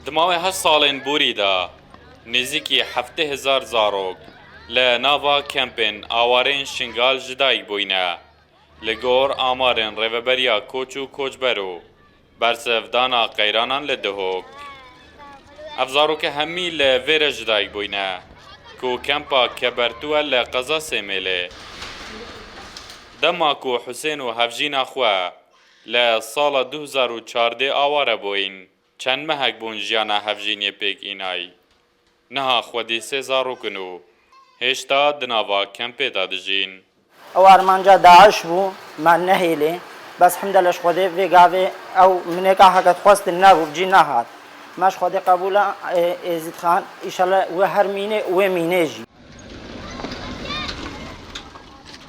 دماوی هشت سالین بوری دا نزیکی 7,000 زاروک لناوا کمپین آوارین شنگال جدایک بوینه لگور آمارن ریوبریا کوچو کوچبرو برسفدانا قیرانان لدهوک افزارو که همی لویر جدایک بوینه کو کمپا کبرتوه لقضا سیمیله دما کو حسین و هفجین خواه لسال 2014 آواره بوین چند مهک بون جیانا هفجینی پیک اینای نها خودی سه زارو کنو هشتا دناوا کمپی دادجین او ارمانجا داعش بو ما نهيلي بس الحمد لله خدي في قافي او من هيك حكت خواست النابو بجي نهات ماش خدي قبولا يزيد خان ان شاء الله وهرميني ومينيجي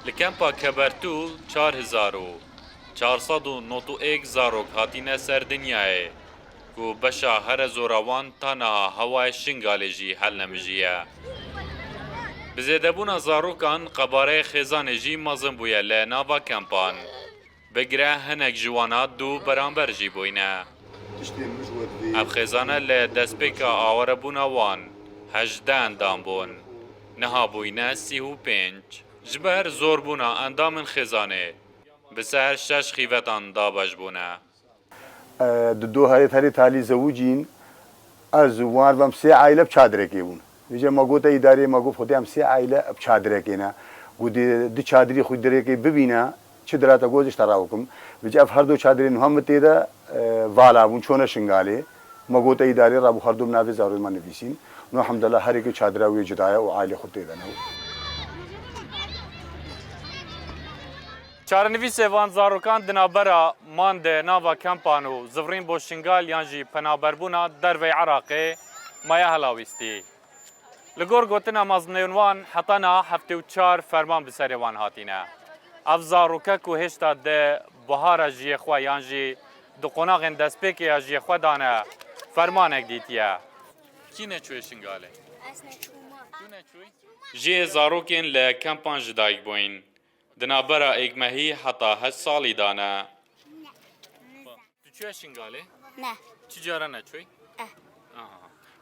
لکمپا کبرتو 4,491 زاروک هاتینه سر دنیای کو بشا هر زوروان تانا هوای شنگالی جی حل نمجیه بزیدبونا زاروکان قباره خیزان جی مازن بویه لناوا کمپان بگره هنک جوانات دو برانبر جی بوینه اب خیزانه لدسپیکا آواره بونا وان 18 اندام بون نها بوینه 35 جبر زور بونا اندام خیزانه بسر 6 خیوتان دابش بونه دو هری تالی زوجین از وارم سه عائله بچادره بون ویژه ما گفت اداره ما گفت خودم سه عائله بچادره کینا گودی دی چادری خود دره کی ببینه چه دراتا گوزش تراوکم ویژه اف هر دو چادری هم تیدا والا بون چونه شنگاله ما گفت اداره را هر دو ناوی زارو من نویسین نو الحمدلله هر یک چادره وی جدایا و عائله خود تیدا نو چارنویس وان زاروکان دنابرا ماند ناوا کمپانو زفرین بو شنگال یانجی پنابربونا دروی عراقی مایا هلاویستی لگور گوتنا مزنیونوان حتانا 74 فرمان بسری وان هاتینه اف زاروکه کو هشتا ده بهار جی خوا یانجی دو قناغن دسپیکی جی خوا دانه فرمانک دیتیه کی نچوی شنگاله؟ جی زاروکین لکمپان جدایک بوین دنابرا اگمهی حتا 8 سالی دانه تو چوی شنگاله؟ نه چی جارا نچوی؟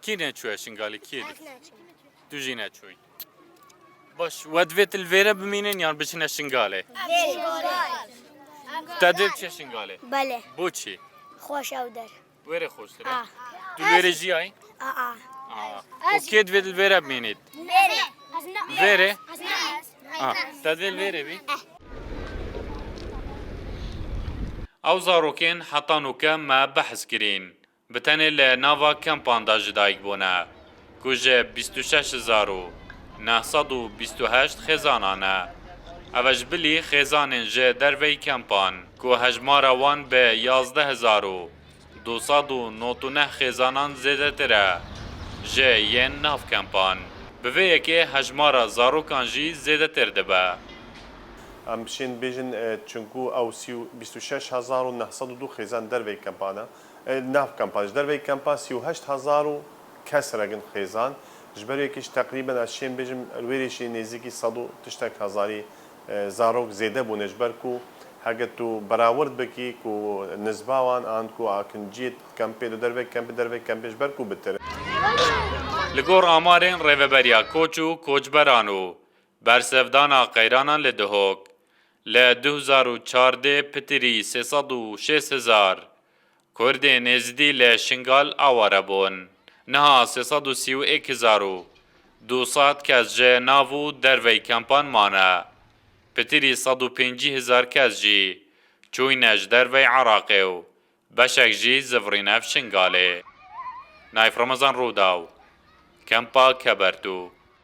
کی نچوی شنگاله کیه دی؟ تو جی نچوی باش ودویت الویره بمینین یان بچینه شنگاله؟ تدویت چه شنگاله؟ بله بو چی؟ خوش او در ویره خوش تره؟ تو ویره جی آی؟ و کی دویت الویره بمینید؟ ویره؟ تدویت الویره بی؟ او زاروکین حتا نوکه ما بحث کرین بتنه لناوا کمپان دا جدایک بونه کجه 26,928 خیزانانه اوش بلی خیزانین جه دروی کمپان که هجمارا وان به 11,299 خیزانان زیده تره جه ین ناف کمپان به یکی هجمارا زاروکان جی زیده ترده به ام بشین بیجن چونکو او 26,902 خیزان دروی کمپانه ناف کمپانش دروی کمپان 38,000 کس رگن خیزان جبری کش تقریبا از شین بیجم الویریشی نزدیکی 100 تشتک هزاری زاروک زیده بونه جبر کو هگه تو براورد بکی کو نزباوان آن کو آکنجیت کمپی دروی کمپی جبر کو بتره لگور آمارین ریوبریا کوچو کوچبرانو برسفدانا قیرانان لدهوک ل 2014 پتری 306,000 کرد نزدی لشنگال آواره بون نها 331,200 کس جه ناوو دروی کمپان مانه پتری 150,000 کس جی چوینش دروی عراقیو بشک جی زفرینف شنگاله نایف رمضان روداو کمپا کبرتو